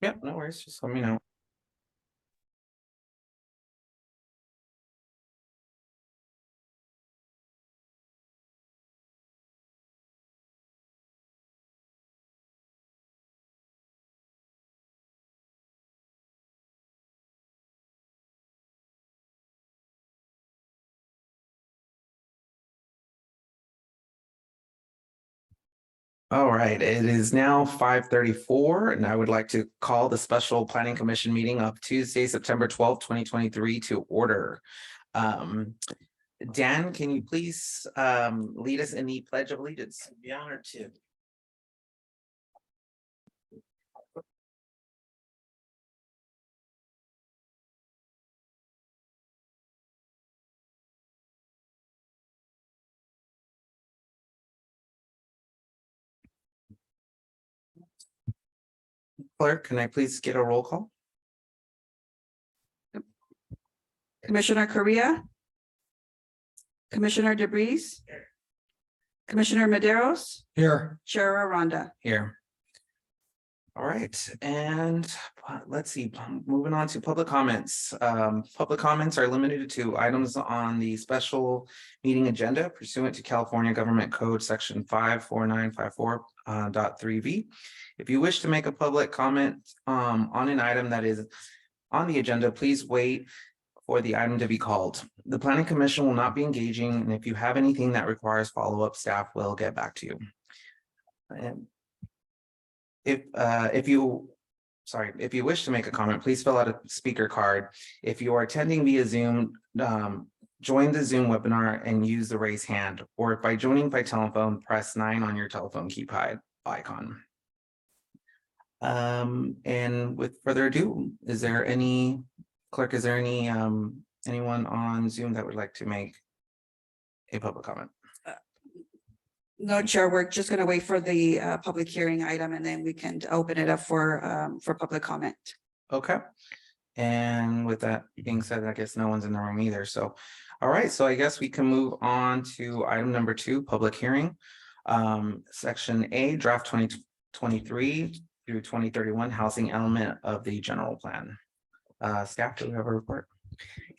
Yeah, no worries. Just let me know. All right, it is now 5:34, and I would like to call the special planning commission meeting of Tuesday, September 12th, 2023 to order. Dan, can you please lead us in the Pledge of Allegiance? I'd be honored to. Clerk, can I please get a roll call? Commissioner Correa, Commissioner DeBreeze, Commissioner Maderos, Here. Chair Aranda. Here. All right, and let's see, moving on to public comments. Public comments are limited to items on the special meeting agenda pursuant to California Government Code Section 54954.3V. If you wish to make a public comment on an item that is on the agenda, please wait for the item to be called. The Planning Commission will not be engaging, and if you have anything that requires follow-up, staff will get back to you. And if you wish to make a comment, please fill out a speaker card. If you are attending via Zoom, join the Zoom webinar and use the raise hand, or if by joining by telephone, press 9 on your telephone keypad icon. And with further ado, is there any anyone on Zoom that would like to make a public comment? No, Chair, we're just going to wait for the public hearing item, and then we can open it up for public comment. Okay. And with that being said, I guess no one's in the room either. So, all right. So I guess we can move on to item number 2, public hearing. Section A, draft 2023 through 2031 housing element of the general plan. Staff, do we have a report?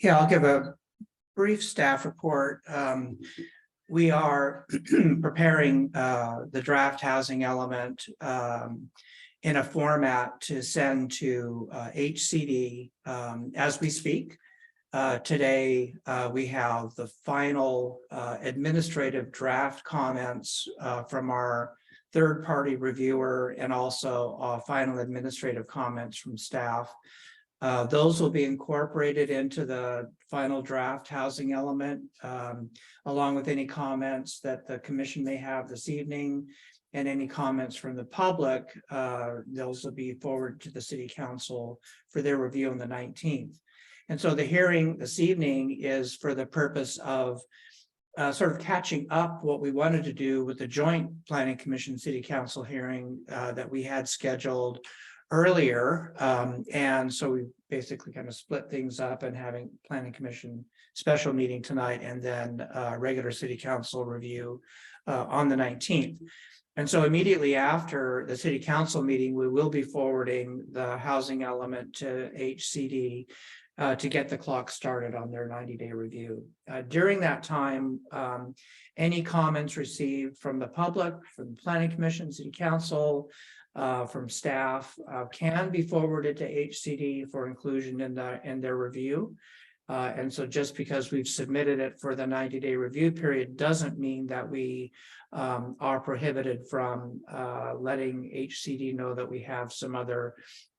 Yeah, I'll give a brief staff report. We are preparing the draft housing element in a format to send to HCD as we speak. Today, we have the final administrative draft comments from our third-party reviewer, and also final administrative comments from staff. Those will be incorporated into the final draft housing element, along with any comments that the commission may have this evening, and any comments from the public. Those will be forwarded to the city council for their review on the 19th. And so the hearing this evening is for the purpose of sort of catching up what we wanted to do with the joint planning commission city council hearing that we had scheduled earlier. And so we basically kind of split things up, and having planning commission special meeting tonight, and then regular city council review on the 19th. And so immediately after the city council meeting, we will be forwarding the housing element to HCD to get the clock started on their 90-day review. During that time, any comments received from the public, from the planning commission, city council, from staff can be forwarded to HCD for inclusion in their review. And so just because we've submitted it for the 90-day review period doesn't mean that we are prohibited from letting HCD know that we have some other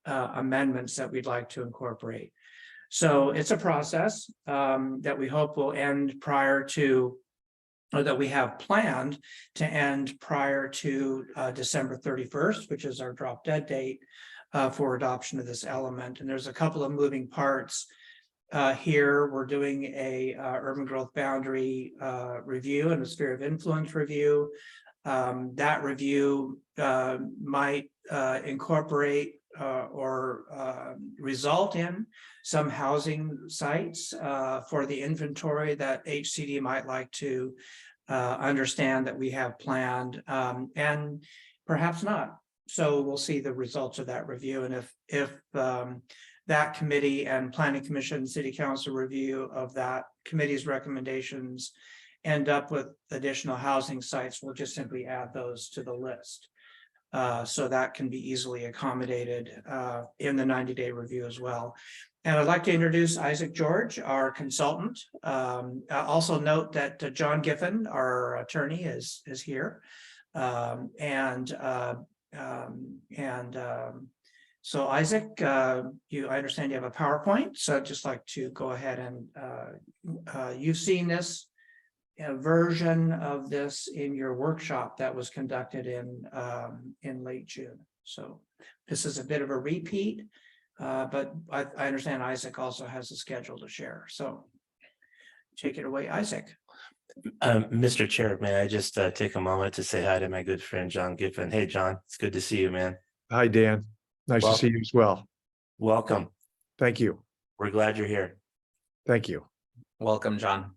amendments that we'd like to incorporate. So it's a process that we hope will end prior to, or that we have planned to end prior to December 31st, which is our drop dead date for adoption of this element. And there's a couple of moving parts here. We're doing a urban growth boundary review and a sphere of influence review. That review might incorporate or result in some housing sites for the inventory that HCD might like to understand that we have planned, and perhaps not. So we'll see the results of that review, and if that committee and planning commission, city council review of that committee's recommendations end up with additional housing sites, we'll just simply add those to the list. So that can be easily accommodated in the 90-day review as well. And I'd like to introduce Isaac George, our consultant. Also note that John Giffen, our attorney, is here. So Isaac, I understand you have a PowerPoint, so I'd just like to go ahead and you've seen this version of this in your workshop that was conducted in late June. So this is a bit of a repeat, but I understand Isaac also has a schedule to share. So take it away, Isaac. Mr. Chair, may I just take a moment to say hi to my good friend, John Giffen. Hey, John, it's good to see you, man. Hi, Dan. Nice to see you as well. Welcome. Thank you. We're glad you're here. Thank you. Welcome, John.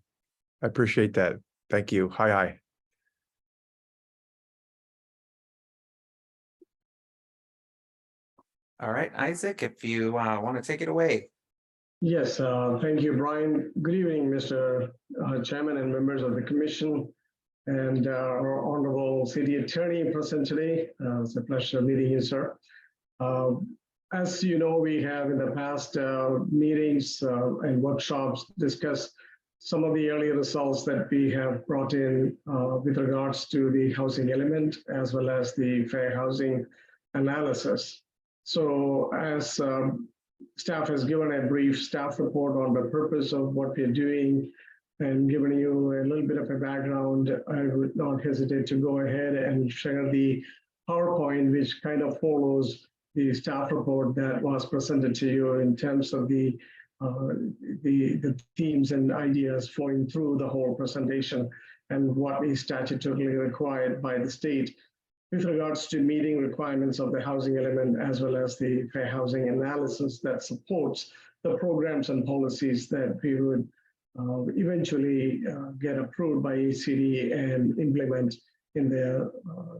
I appreciate that. Thank you. Hi. All right, Isaac, if you want to take it away. Yes, thank you, Brian. Good evening, Mr. Chairman and members of the commission and our honorable city attorney present today. It's a pleasure meeting you, sir. As you know, we have in the past meetings and workshops discussed some of the early results that we have brought in with regards to the housing element as well as the fair housing analysis. So as staff has given a brief staff report on the purpose of what we're doing and given you a little bit of a background, I would not hesitate to go ahead and share the PowerPoint, which kind of follows the staff report that was presented to you in terms of the themes and ideas flowing through the whole presentation and what is statutorily required by the state with regards to meeting requirements of the housing element as well as the fair housing analysis that supports the programs and policies that we would eventually get approved by ACD and implement in the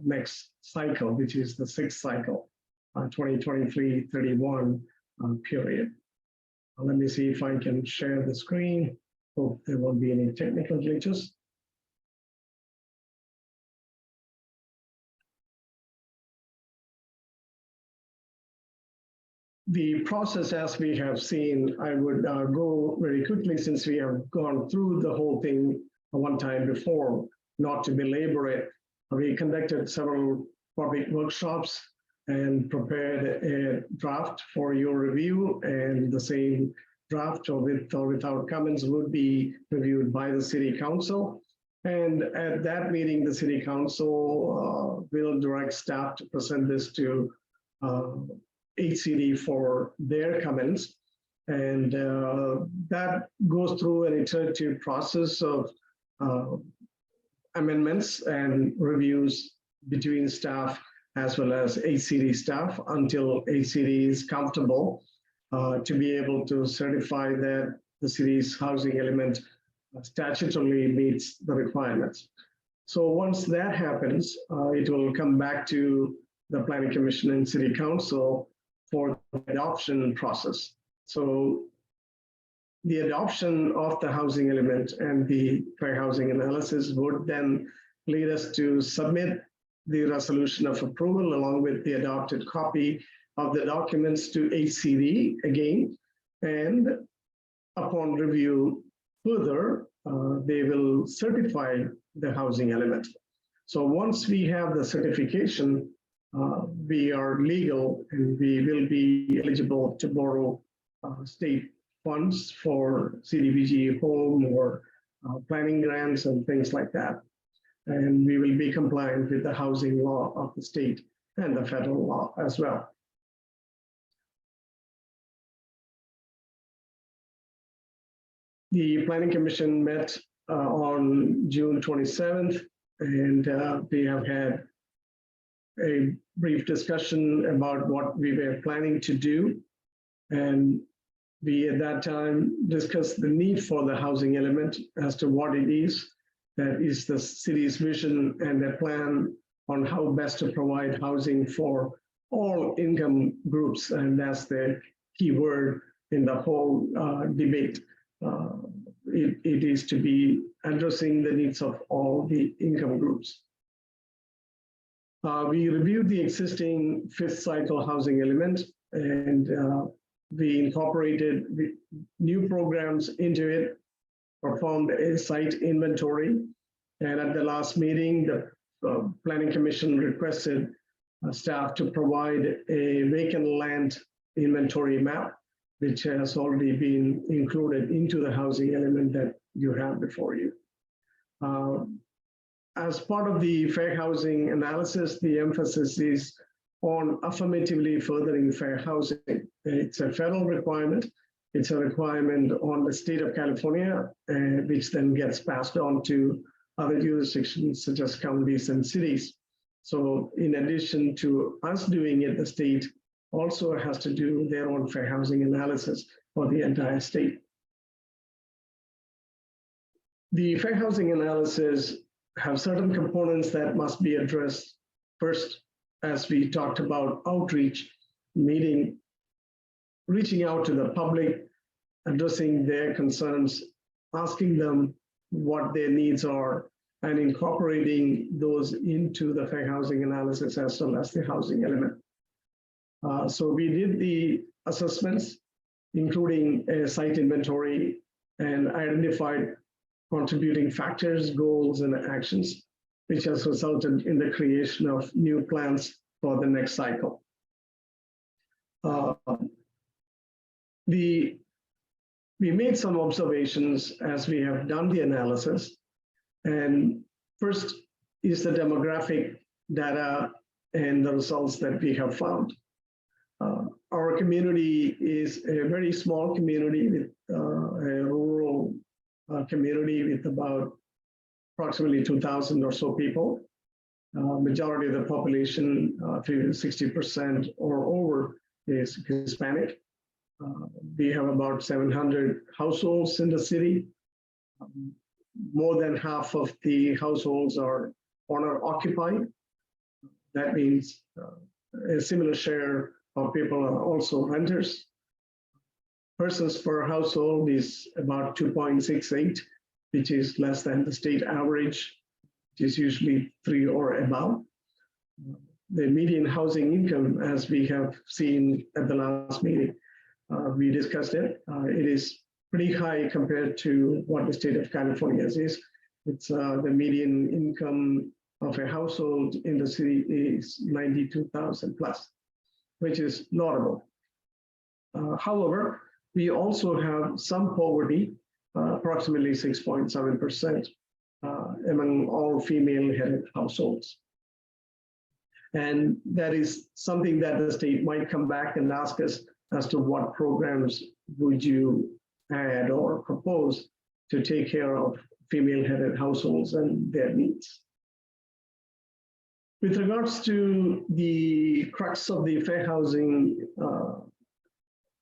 next cycle, which is the sixth cycle, 2023-31 period. Let me see if I can share the screen. Hope there won't be any technical glitches. The process, as we have seen, I would go very quickly since we have gone through the whole thing one time before, not to belabor it. We conducted several public workshops and prepared a draft for your review, and the same draft or with or without comments would be reviewed by the City Council. And at that meeting, the City Council will direct staff to present this to HCD for their comments. And that goes through an iterative process of amendments and reviews between staff as well as HCD staff until HCD is comfortable to be able to certify that the city's housing element statutorily meets the requirements. So once that happens, it will come back to the Planning Commission and City Council for the adoption process. So the adoption of the housing element and the fair housing analysis would then lead us to submit the resolution of approval along with the adopted copy of the documents to HCD again. And upon review further, they will certify the housing element. So once we have the certification, we are legal and we will be eligible to borrow state funds for CDBG home or planning grants and things like that. And we will be compliant with the housing law of the state and the federal law as well. The Planning Commission met on June 27th, and we have had a brief discussion about what we were planning to do. And we at that time discussed the need for the housing element as to what it is. That is the city's vision and the plan on how best to provide housing for all income groups, and that's the key word in the whole debate. It is to be addressing the needs of all the income groups. We reviewed the existing fifth cycle housing element, and we incorporated new programs into it, performed a site inventory, and at the last meeting, the Planning Commission requested staff to provide a vacant land inventory map, which has already been included into the housing element that you have before you. As part of the fair housing analysis, the emphasis is on affirmatively furthering fair housing. It's a federal requirement. It's a requirement on the state of California, which then gets passed on to other jurisdictions such as counties and cities. So in addition to us doing it, the state also has to do their own fair housing analysis for the entire state. The fair housing analysis have certain components that must be addressed. First, as we talked about outreach, reaching out to the public, addressing their concerns, asking them what their needs are, and incorporating those into the fair housing analysis as well as the housing element. So we did the assessments, including a site inventory, and identified contributing factors, goals, and actions, which has resulted in the creation of new plans for the next cycle. We made some observations as we have done the analysis. And first is the demographic data and the results that we have found. Our community is a very small community with a rural community with about approximately 2,000 or so people. Majority of the population, 60% or over, is Hispanic. We have about 700 households in the city. More than half of the households are owner-occupied. That means a similar share of people are also renters. Persons per household is about 2.68, which is less than the state average, which is usually 3 or above. The median housing income, as we have seen at the last meeting, we discussed it. It is pretty high compared to what the state of California is. It's the median income of a household in the city is 92,000 plus, which is notable. However, we also have some poverty, approximately 6.7% among all female-headed households. And that is something that the state might come back and ask us as to what programs would you add or propose to take care of female-headed households and their needs. With regards to the crux of the fair housing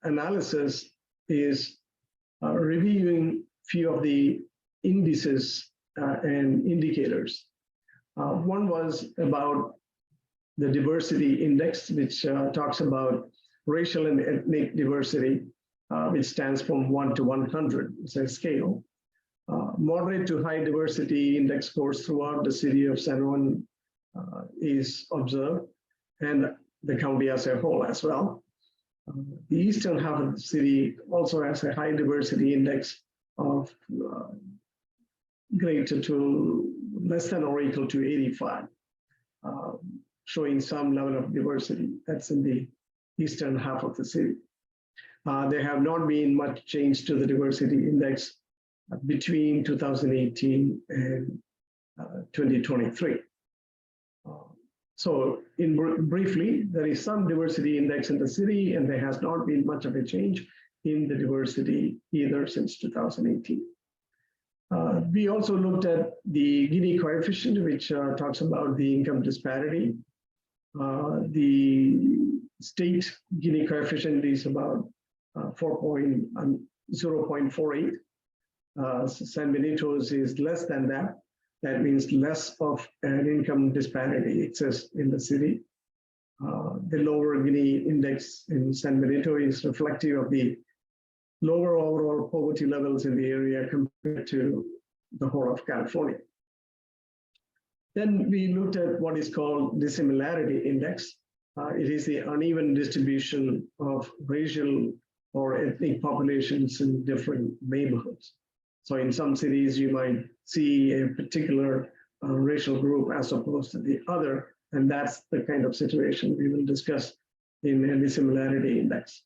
analysis is reviewing few of the indices and indicators. One was about the diversity index, which talks about racial and ethnic diversity, which stands from 1 to 100. It's a scale. Moderate to high diversity index scores throughout the city of San Juan is observed, and the county as a whole as well. The eastern half of the city also has a high diversity index of greater to less than or equal to 85, showing some level of diversity. That's in the eastern half of the city. There have not been much change to the diversity index between 2018 and 2023. So briefly, there is some diversity index in the city, and there has not been much of a change in the diversity either since 2018. We also looked at the Gini coefficient, which talks about the income disparity. The state Gini coefficient is about 0.48. San Benito's is less than that. That means less of an income disparity exists in the city. The lower Gini index in San Benito is reflective of the lower overall poverty levels in the area compared to the whole of California. Then we looked at what is called dissimilarity index. It is the uneven distribution of racial or ethnic populations in different neighborhoods. So in some cities, you might see a particular racial group as opposed to the other, and that's the kind of situation we will discuss in a dissimilarity index.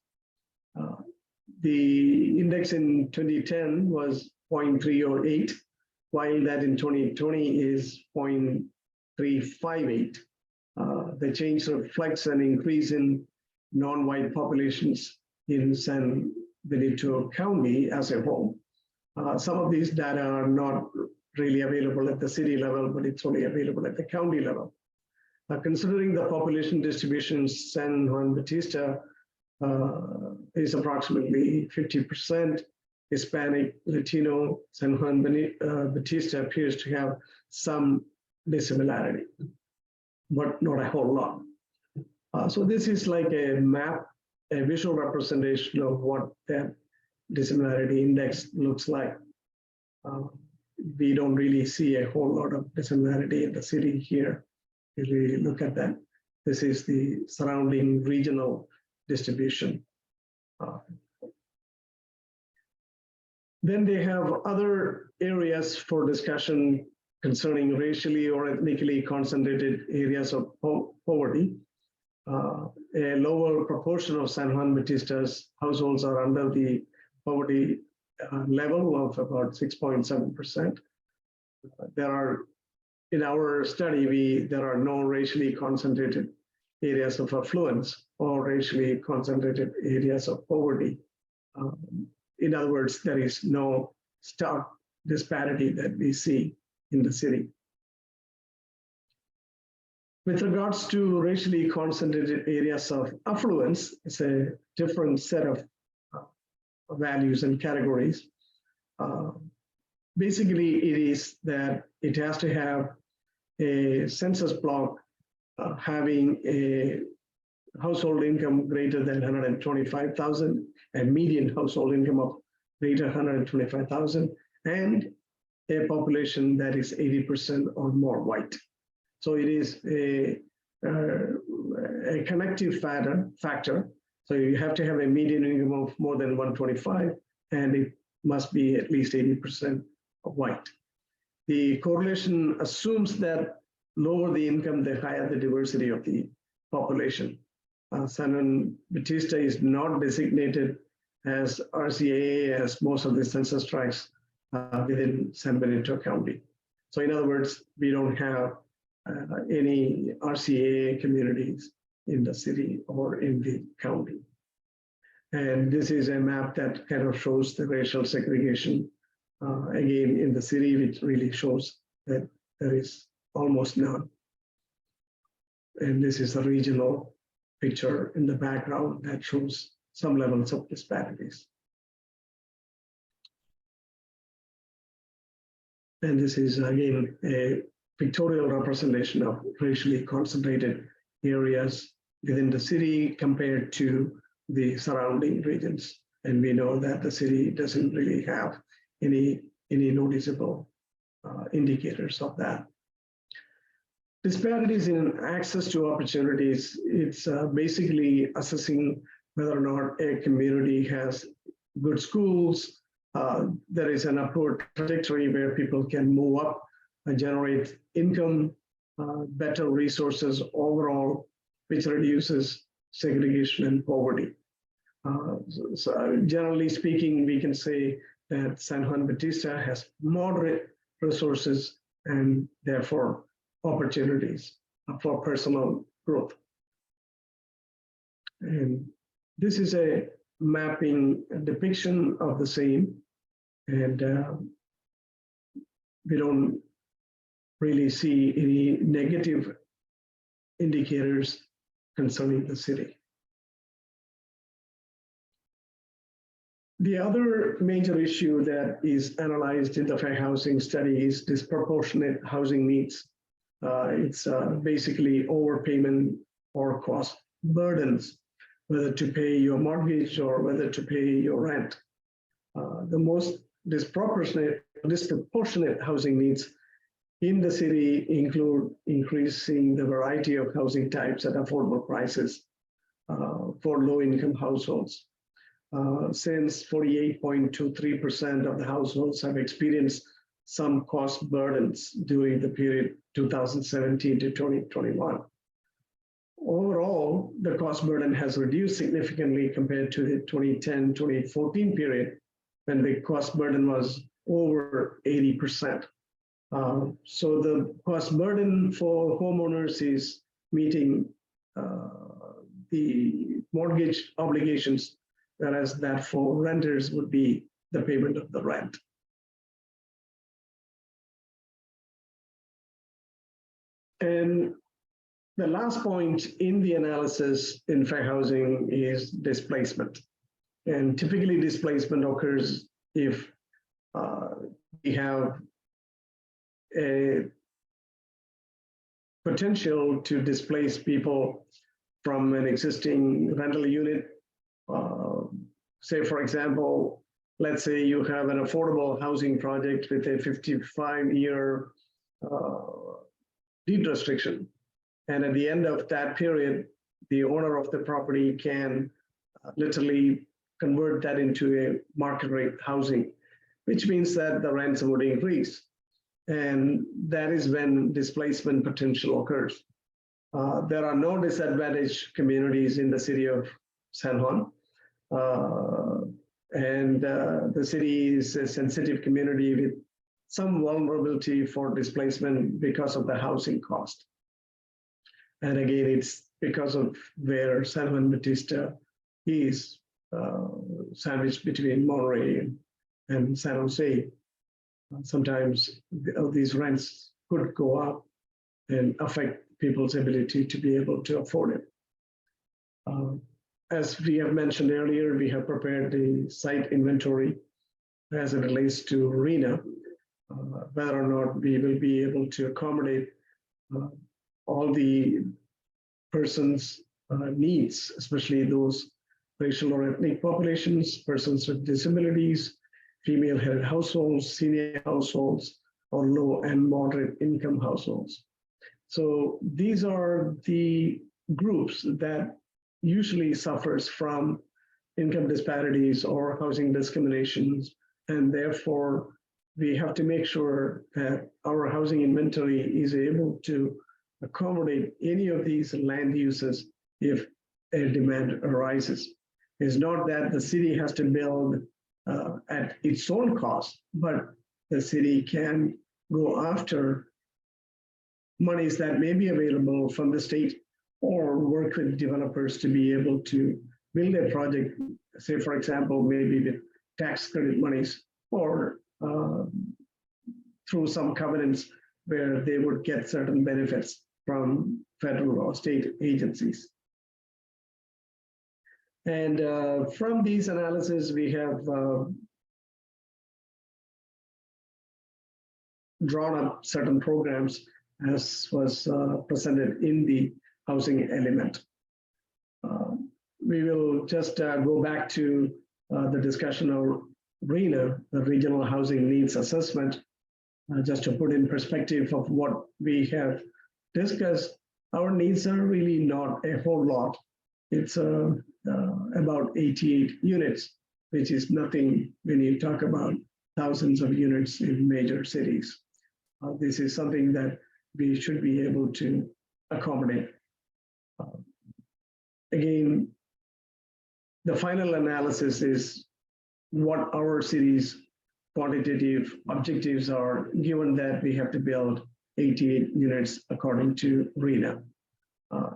The index in 2010 was 0.308, while that in 2020 is 0.358. The change reflects an increase in non-white populations in San Benito County as a whole. Some of these data are not really available at the city level, but it's only available at the county level. Considering the population distribution, San Juan Bautista is approximately 50% Hispanic, Latino. San Juan Bautista appears to have some dissimilarity, but not a whole lot. So this is like a map, a visual representation of what that dissimilarity index looks like. We don't really see a whole lot of dissimilarity in the city here. If we look at that, this is the surrounding regional distribution. Then they have other areas for discussion concerning racially or ethnically concentrated areas of poverty. A lower proportion of San Juan Bautista's households are under the poverty level of about 6.7%. There are, in our study, there are no racially concentrated areas of affluence or racially concentrated areas of poverty. In other words, there is no stark disparity that we see in the city. With regards to racially concentrated areas of affluence, it's a different set of values and categories. Basically, it is that it has to have a census block having a household income greater than 125,000 and median household income of greater 125,000 and a population that is 80% or more white. So it is a connective factor. So you have to have a median income of more than 125, and it must be at least 80% white. The correlation assumes that lower the income, the higher the diversity of the population. San Juan Bautista is not designated as RCA as most of the census tracts within San Benito County. So in other words, we don't have any RCA communities in the city or in the county. And this is a map that kind of shows the racial segregation again in the city, which really shows that there is almost none. And this is a regional picture in the background that shows some levels of disparities. And this is again a pictorial representation of racially concentrated areas within the city compared to the surrounding regions. And we know that the city doesn't really have any noticeable indicators of that. Disparities in access to opportunities, it's basically assessing whether or not a community has good schools. There is an upward trajectory where people can move up and generate income, better resources overall, which reduces segregation and poverty. So generally speaking, we can say that San Juan Bautista has moderate resources and therefore opportunities for personal growth. And this is a mapping depiction of the same. And we don't really see any negative indicators concerning the city. The other major issue that is analyzed in the fair housing study is disproportionate housing needs. It's basically overpayment or cost burdens, whether to pay your mortgage or whether to pay your rent. The most disproportionate housing needs in the city include increasing the variety of housing types at affordable prices for low-income households. Since 48.23% of the households have experienced some cost burdens during the period 2017 to 2021. Overall, the cost burden has reduced significantly compared to the 2010-2014 period, when the cost burden was over 80%. So the cost burden for homeowners is meeting the mortgage obligations, whereas that for renters would be the payment of the rent. And the last point in the analysis in fair housing is displacement. And typically displacement occurs if we have a potential to displace people from an existing rental unit. Say, for example, let's say you have an affordable housing project with a 55-year deed restriction. And at the end of that period, the owner of the property can literally convert that into a market rate housing, which means that the rents would increase. And that is when displacement potential occurs. There are no disadvantaged communities in the city of San Juan. The city is a sensitive community with some vulnerability for displacement because of the housing cost. And again, it's because of where San Juan Bautista is sandwiched between Monterey and San Jose. Sometimes these rents could go up and affect people's ability to be able to afford it. As we have mentioned earlier, we have prepared the site inventory as it relates to RENA, whether or not we will be able to accommodate all the persons' needs, especially those racial or ethnic populations, persons with disabilities, female-headed households, senior households, or low and moderate income households. So these are the groups that usually suffers from income disparities or housing discriminations, and therefore we have to make sure that our housing inventory is able to accommodate any of these land uses if a demand arises. It's not that the city has to build at its own cost, but the city can go after monies that may be available from the state or work with developers to be able to build a project, say, for example, maybe with tax credit monies or through some covenants where they would get certain benefits from federal or state agencies. And from these analyses, we have drawn up certain programs as was presented in the housing element. We will just go back to the discussion of RHNA, the Regional Housing Needs Assessment, just to put in perspective of what we have discussed. Our needs are really not a whole lot. It's about 88 units, which is nothing when you talk about thousands of units in major cities. This is something that we should be able to accommodate. Again, the final analysis is what our city's quantitative objectives are, given that we have to build 88 units according to RHNA.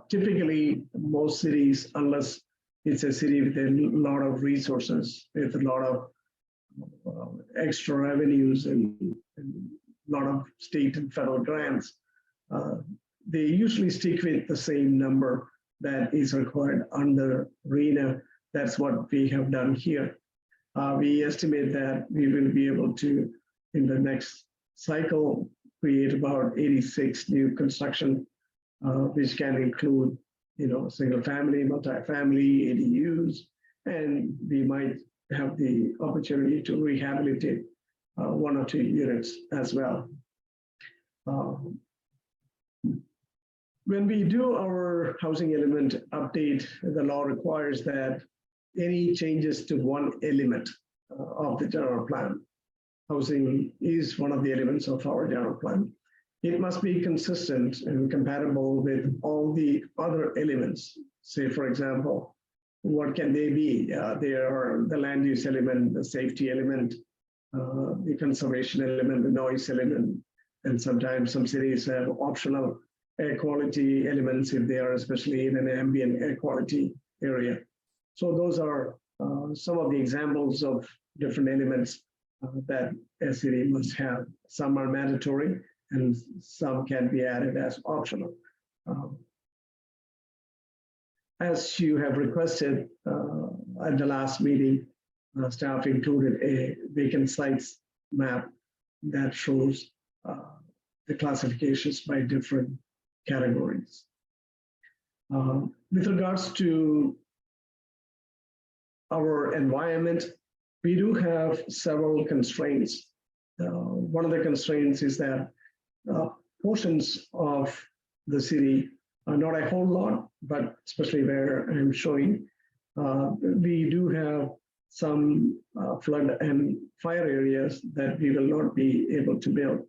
Typically, most cities, unless it's a city with a lot of resources, with a lot of extra revenues and a lot of state and federal grants, they usually stick with the same number that is required under RHNA. That's what we have done here. We estimate that we will be able to, in the next cycle, create about 86 new construction, which can include, single family, multifamily, ADUs, and we might have the opportunity to rehabilitate 1 or 2 units as well. When we do our housing element update, the law requires that any changes to one element of the general plan, housing is one of the elements of our general plan, it must be consistent and compatible with all the other elements. Say, for example, what can they be? There are the land use element, the safety element, the conservation element, the noise element, and sometimes some cities have optional air quality elements if they are especially in an ambient air quality area. So those are some of the examples of different elements that a city must have. Some are mandatory and some can be added as optional. As you have requested at the last meeting, staff included a vacant sites map that shows the classifications by different categories. With regards to our environment, we do have several constraints. One of the constraints is that portions of the city, not a whole lot, but especially where I'm showing, we do have some flood and fire areas that we will not be able to build.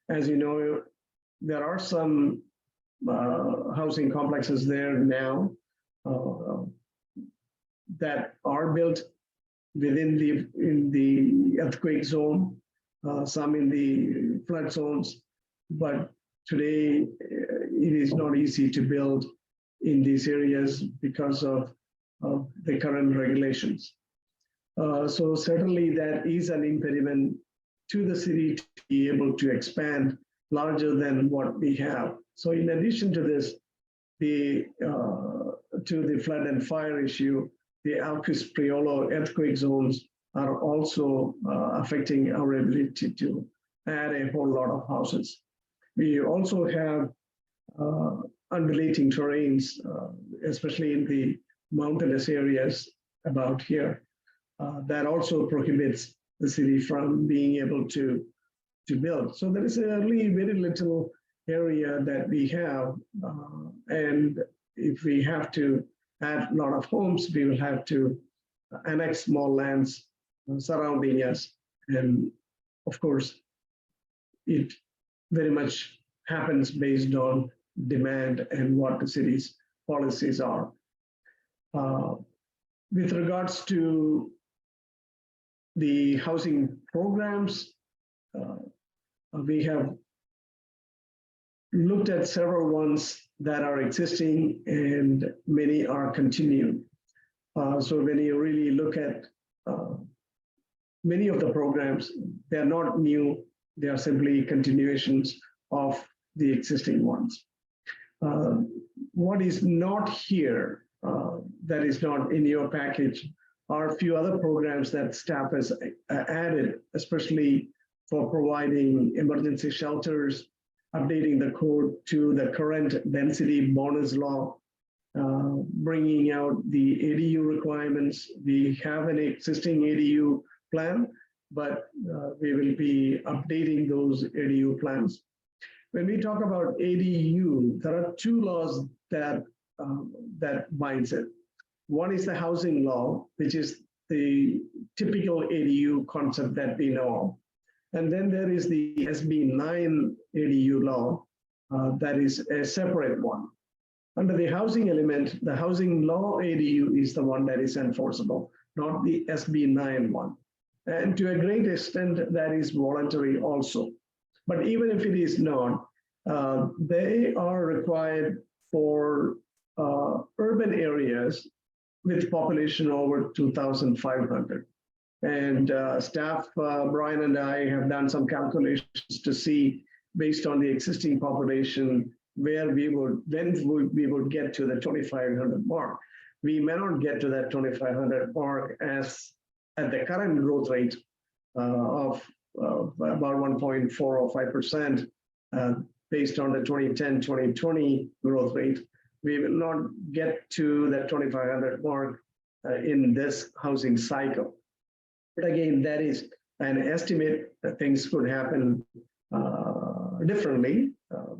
As you know, there are some housing complexes there now that are built within the earthquake zone, some in the flood zones, but today it is not easy to build in these areas because of the current regulations. So certainly that is an impediment to the city to be able to expand larger than what we have. So in addition to this, to the flood and fire issue, the Alcus Priolo earthquake zones are also affecting our ability to add a whole lot of houses. We also have undulating terrains, especially in the mountainous areas about here, that also prohibits the city from being able to build. So there is really very little area that we have, and if we have to add a lot of homes, we will have to annex small lands surrounding us. And of course, it very much happens based on demand and what the city's policies are. With regards to the housing programs, we have looked at several ones that are existing and many are continued. So when you really look at many of the programs, they're not new, they are simply continuations of the existing ones. What is not here, that is not in your package, are a few other programs that staff has added, especially for providing emergency shelters, updating the code to the current density bonus law, bringing out the ADU requirements. We have an existing ADU plan, but we will be updating those ADU plans. When we talk about ADU, there are two laws that binds it. One is the housing law, which is the typical ADU concept that we know. And then there is the SB 9 ADU law, that is a separate one. Under the housing element, the housing law ADU is the one that is enforceable, not the SB 9 one. And to a great extent, that is voluntary also. But even if it is not, they are required for urban areas with population over 2,500. And staff, Brian and I have done some calculations to see, based on the existing population, where we would, when we would get to the 2,500 mark. We may not get to that 2,500 mark as at the current growth rate of about 1.4 or 5%, based on the 2010-2020 growth rate, we will not get to that 2,500 mark in this housing cycle. But again, that is an estimate that things could happen differently,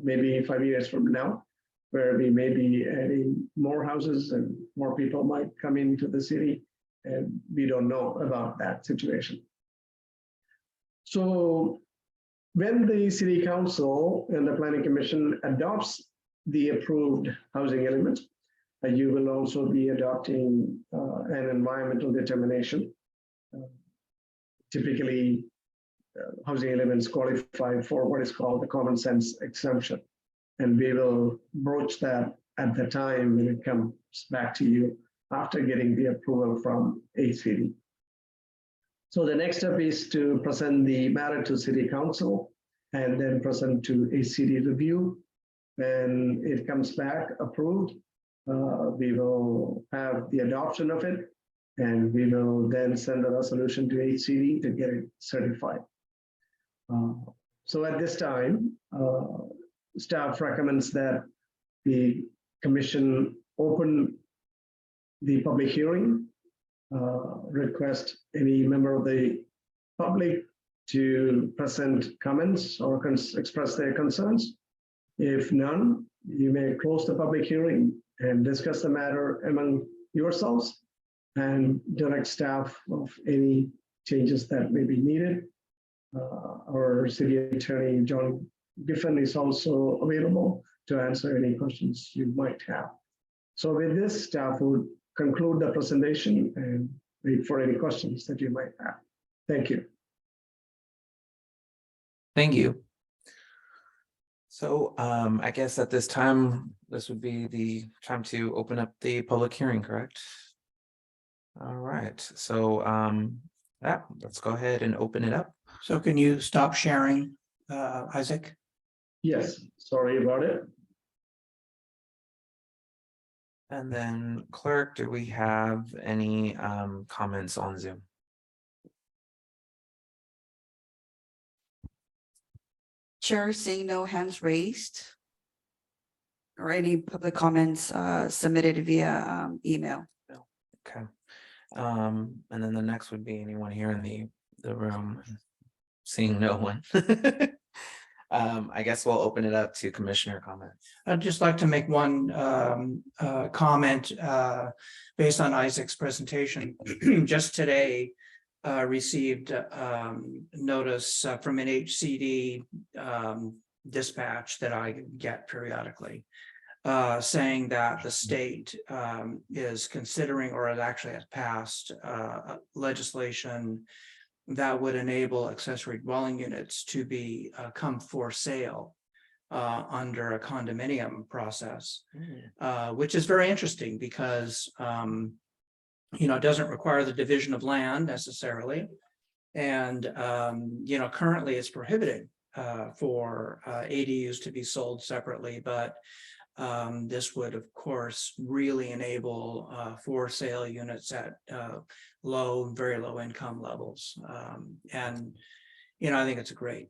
maybe 5 years from now, where we may be adding more houses and more people might come into the city, and we don't know about that situation. So when the City Council and the Planning Commission adopts the approved housing element, you will also be adopting an environmental determination. Typically, housing elements qualify for what is called the common sense exemption. And we will broach that at the time when it comes back to you after getting the approval from HCD. So the next step is to present the matter to City Council and then present to HCD review. When it comes back approved, we will have the adoption of it, and we will then send a resolution to HCD to get it certified. So at this time, staff recommends that the commission open the public hearing, request any member of the public to present comments or express their concerns. If none, you may close the public hearing and discuss the matter among yourselves and direct staff of any changes that may be needed. Our city attorney, John Giffen, is also available to answer any questions you might have. So with this, staff would conclude the presentation and wait for any questions that you might have. Thank you. Thank you. So I guess at this time, this would be the time to open up the public hearing, correct? All right, so yeah, let's go ahead and open it up. So can you stop sharing, Isaac? Yes, sorry about it. And then clerk, do we have any comments on Zoom? Chair, seeing no hands raised or any public comments submitted via email. Okay. And then the next would be anyone here in the room. Seeing no one. I guess we'll open it up to commissioner comments. I'd just like to make one comment based on Isaac's presentation. Just today, received notice from an HCD dispatch that I get periodically, saying that the state is considering, or it actually has passed legislation that would enable accessory dwelling units to be come for sale under a condominium process, which is very interesting because it doesn't require the division of land necessarily, and currently it's prohibited for ADUs to be sold separately, but this would of course really enable for sale units at very low income levels, and I think it's a great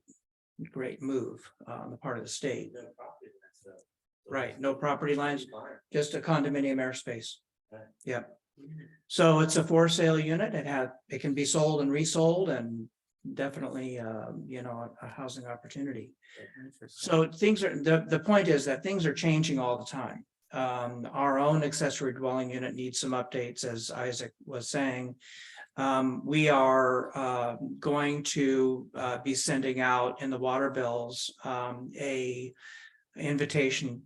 move on the part of the state. Right, no property lines, just a condominium airspace. Yeah. So it's a for sale unit. It can be sold and resold, and definitely a housing opportunity. So things are, the point is that things are changing all the time. Our own accessory dwelling unit needs some updates, as Isaac was saying. We are going to be sending out in the water bills a invitation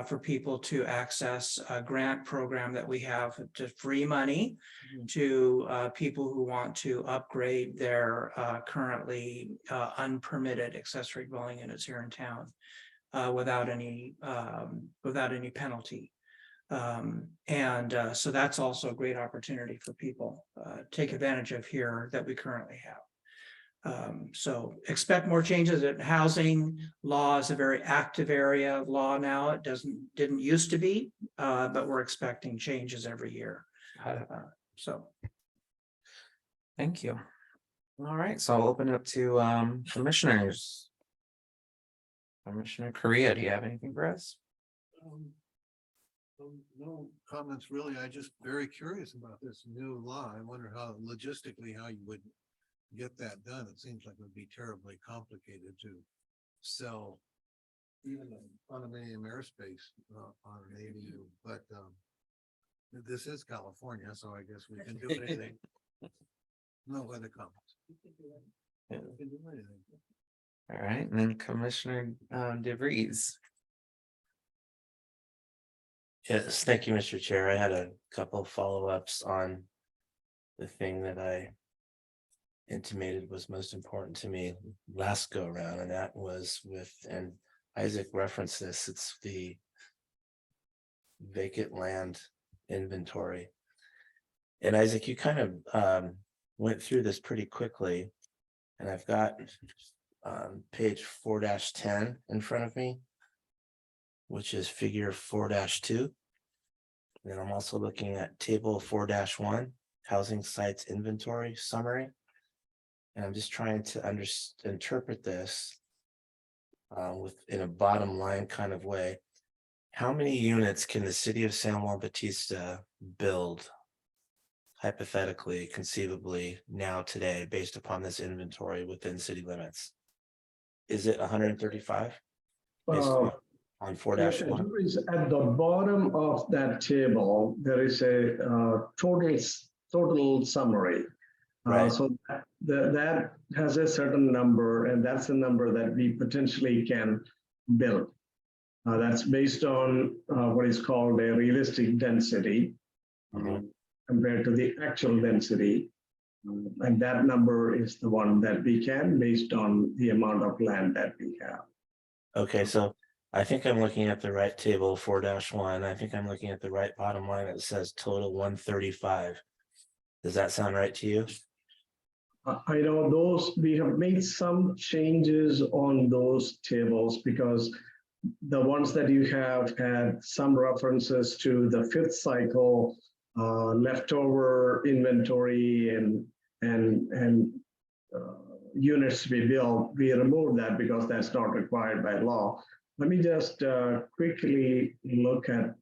for people to access a grant program that we have to free money to people who want to upgrade their currently unpermitted accessory dwelling units here in town without any penalty. So that's also a great opportunity for people to take advantage of here that we currently have. So expect more changes. At housing law is a very active area of law now. It didn't used to be, but we're expecting changes every year. So Thank you. All right, so I'll open it up to commissioners. Commissioner Korea, do you have anything for us? No comments really. I just very curious about this new law. I wonder how logistically how you would get that done. It seems like it would be terribly complicated to sell even a condominium airspace on an ADU, but this is California, so I guess we can do anything. No other comments. Yeah. We can do anything. All right, and then Commissioner DeVries. Yes, thank you, Mr. Chair. I had a couple of follow-ups on the thing that I intimated was most important to me last go around, and that was with, and Isaac referenced this, it's the vacant land inventory. And Isaac, you kind of went through this pretty quickly, and I've got page 4-10 in front of me, which is figure 4-2. Then I'm also looking at table 4-1, housing sites inventory summary. And I'm just trying to interpret this in a bottom line kind of way. How many units can the city of San Juan Bautista build hypothetically, conceivably now today based upon this inventory within city limits? Is it 135? Based on 4-1? At the bottom of that table, there is a total summary. Right. So that has a certain number, and that's the number that we potentially can build. That's based on what is called a realistic density compared to the actual density. And that number is the one that we can based on the amount of land that we have. Okay, so I think I'm looking at the right table 4-1. I think I'm looking at the right bottom line that says total 135. Does that sound right to you? I know those, we have made some changes on those tables because the ones that you have had some references to the fifth cycle leftover inventory and units to be built. We removed that because that's not required by law. Let me just quickly look at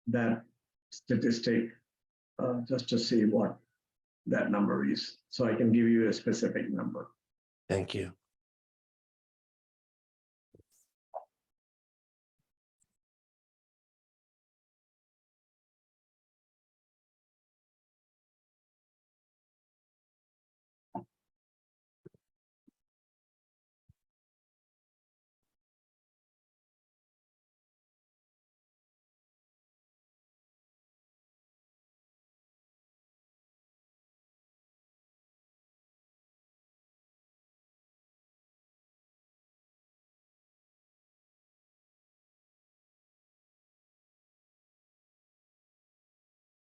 that statistic just to see what that number is, so I can give you a specific number. Thank you.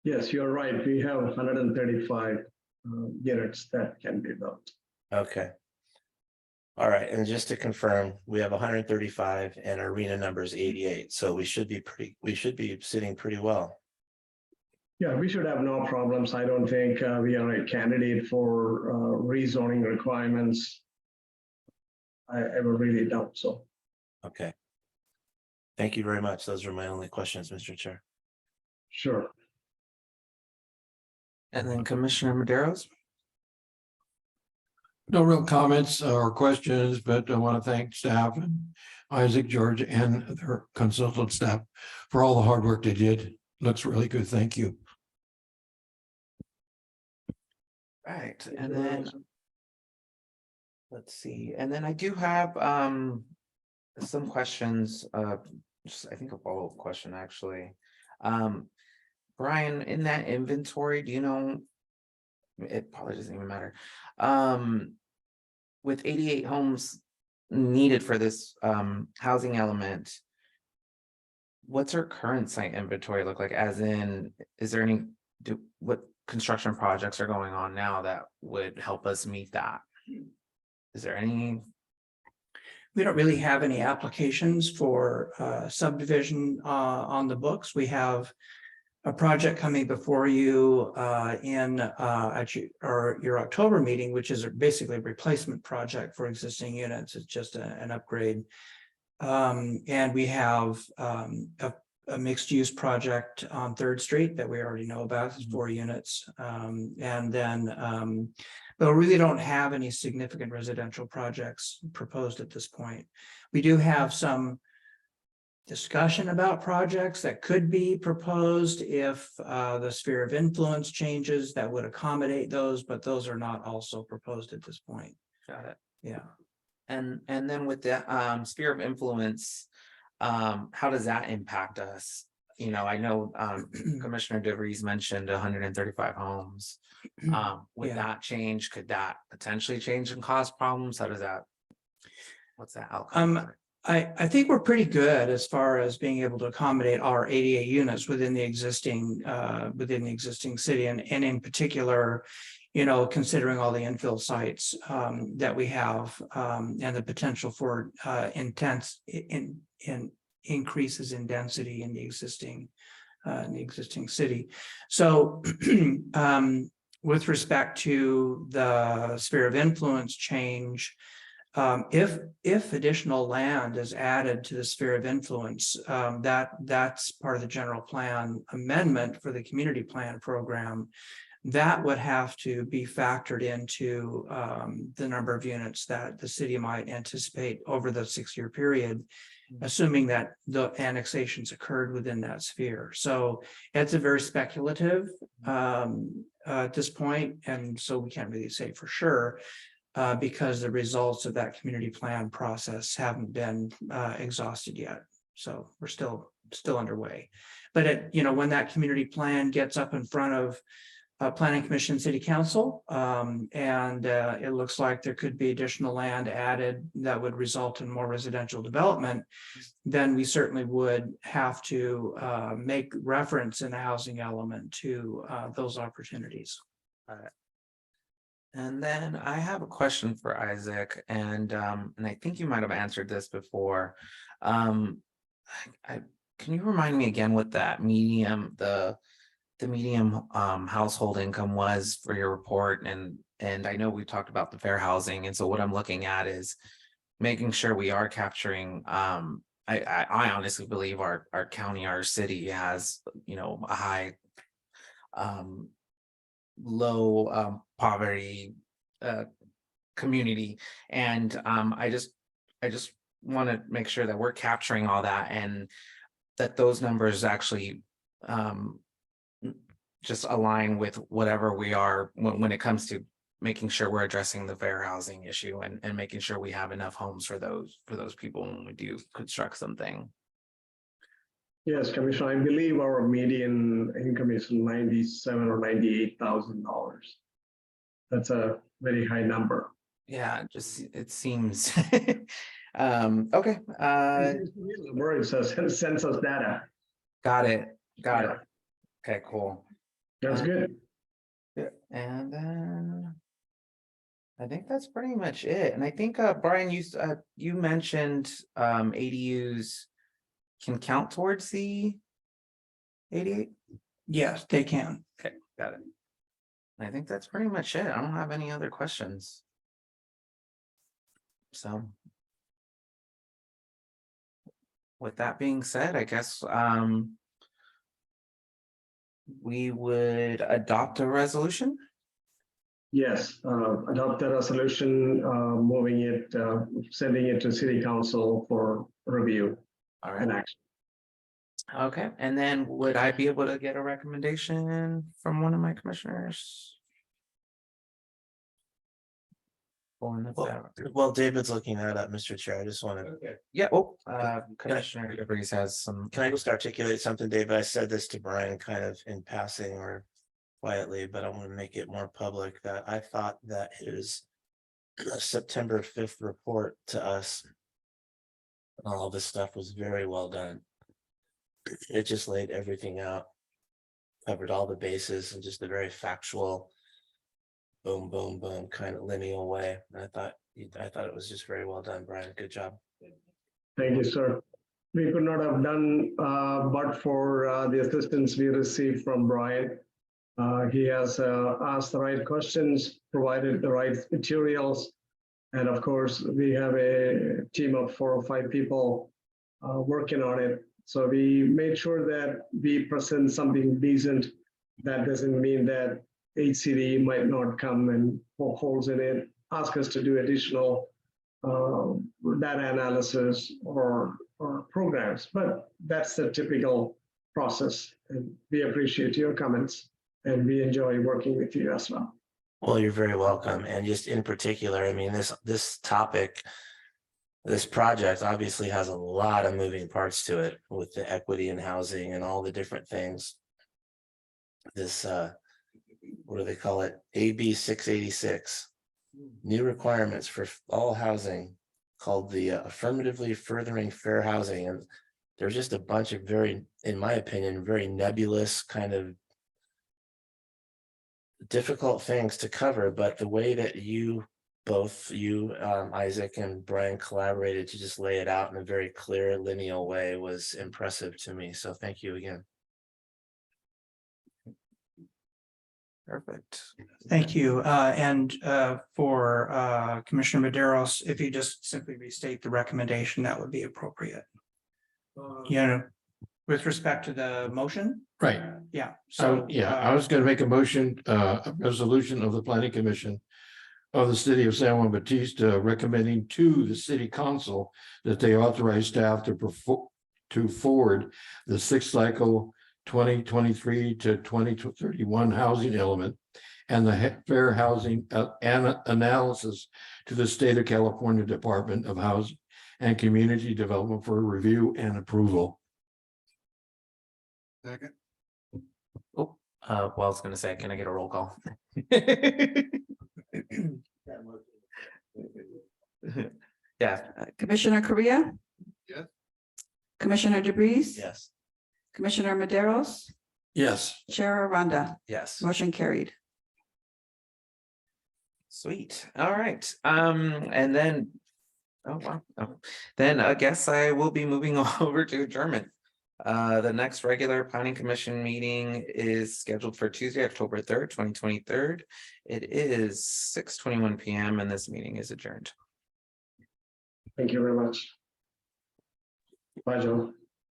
Yes, you're right. We have 135 units that can be built. Okay. All right, and just to confirm, we have 135 and our arena number is 88. So we should be sitting pretty well. Yeah, we should have no problems. I don't think we are a candidate for rezoning requirements. I really doubt so. Okay. Thank you very much. Those are my only questions, Mr. Chair. Sure. And then Commissioner Maderos. No real comments or questions, but I want to thank staff and Isaac, George, and their consultant staff for all the hard work they did. Looks really good. Thank you. Right, and then let's see, and then I do have some questions, just I think a follow-up question actually. Brian, in that inventory, do you know, it probably doesn't even matter. With 88 homes needed for this housing element, what's our current site inventory look like? As in, is there any, what construction projects are going on now that would help us meet that? Is there any? We don't really have any applications for subdivision on the books. We have a project coming before you in at your October meeting, which is basically a replacement project for existing units. It's just an upgrade. And we have a mixed use project on Third Street that we already know about, it's 4 units. And then but we really don't have any significant residential projects proposed at this point. We do have some discussion about projects that could be proposed if the sphere of influence changes that would accommodate those, but those are not also proposed at this point. Got it. Yeah. And then with the sphere of influence, how does that impact us? You know, I know Commissioner DeVries mentioned 135 homes. Would Yeah. that change? Could that potentially change and cause problems? How does that? What's that outcome? I think we're pretty good as far as being able to accommodate our 88 units within the existing city, and in particular, you know, considering all the infill sites that we have and the potential for intense increases in density in the existing city. So with respect to the sphere of influence change, if additional land is added to the sphere of influence, that's part of the general plan amendment for the community plan program. That would have to be factored into the number of units that the city might anticipate over the 6-year period, assuming that the annexations occurred within that sphere. So it's a very speculative at this point, and so we can't really say for sure. Because the results of that community plan process haven't been exhausted yet. So we're still underway. But when that community plan gets up in front of Planning Commission, City Council, and it looks like there could be additional land added that would result in more residential development, then we certainly would have to make reference in the housing element to those opportunities. And then I have a question for Isaac, and I think you might have answered this before. Can you remind me again what that medium, the medium household income was for your report? And I know we talked about the fair housing, and so what I'm looking at is making sure we are capturing. I honestly believe our county, our city has, you know, a high low poverty community, and I just want to make sure that we're capturing all that, and that those numbers actually just align with whatever we are when it comes to making sure we're addressing the fair housing issue, and making sure we have enough homes for those people when we do construct something. Yes, Commissioner, I believe our median income is $97,000 or $98,000. That's a very high number. Yeah, just it seems okay. It's a census data. Got it. Okay, cool. That's good. Yeah, and then I think that's pretty much it. And I think Brian, you mentioned ADUs can count towards the 88. Yes, they can. Okay, got it. I think that's pretty much it. I don't have any other questions. So with that being said, I guess we would adopt a resolution. Yes, adopt the resolution, moving it, sending it to City Council for review All and right. action. Okay, and then would I be able to get a recommendation from one of my commissioners? Well, David's looking that up, Mr. Chair. I just want to, Yeah, Commissioner DeVries has some. can I just articulate something, David? I said this to Brian kind of in passing or quietly, but I want to make it more public that I thought that his September 5th report to us and all this stuff was very well done. It just laid everything out, covered all the bases, and just a very factual boom, boom, boom kind of lineal way. And I thought it was just very well done, Brian. Good job. Thank you, sir. we could not have done but for the assistance we received from Brian. He has asked the right questions, provided the right materials. And of course, we have a team of 4 or 5 people working on it. So we made sure that we present something decent. That doesn't mean that HCD might not come and poke holes in it, ask us to do additional data analysis or programs, but that's the typical process. And we appreciate your comments and we enjoy working with you as well. Well, you're very welcome. And just in particular, I mean, this topic, this project obviously has a lot of moving parts to it with the equity in housing and all the different things. This, what do they call it? AB 686, new requirements for all housing called the affirmatively furthering fair housing. And there's just a bunch of very, in my opinion, very nebulous kind of difficult things to cover, but the way that both you, Isaac and Brian collaborated to just lay it out in a very clear lineal way was impressive to me. So thank you again. Perfect. Thank you. And for Commissioner Maderos, if you just simply restate the recommendation, that would be appropriate. With respect to the motion? Right. Yeah. So, yeah, I was gonna make a motion, a resolution of the planning commission of the city of San Juan Bautista recommending to the city council that they authorize staff to forward the 6th cycle 2023 to 2031 housing element and the fair housing analysis to the state of California Department of Housing and Community Development for review and approval. Second. Oh, well, I was gonna say, can I get a roll call? Yeah, Commissioner Correa? Yes. Commissioner DeBreeze? Yes. Commissioner Maderos? Yes. Chair Aranda? yes, Motion carried. sweet. All right. And then, oh, wow. Oh, then I guess I will be moving over to adjournment. The next regular planning commission meeting is scheduled for Tuesday, October 3rd, 2023. It is 6:21 p.m. and this meeting is adjourned. Thank you very much. Bye, John.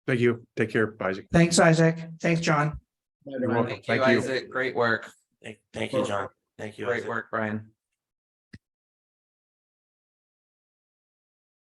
Thank you. Take care, Isaac. Thanks, Isaac. Thanks, John. Bye, You're Brian. welcome. Thank you, Thank you. Isaac. Great work. Thank you, John. Thank you. Great Isaac. work, Brian.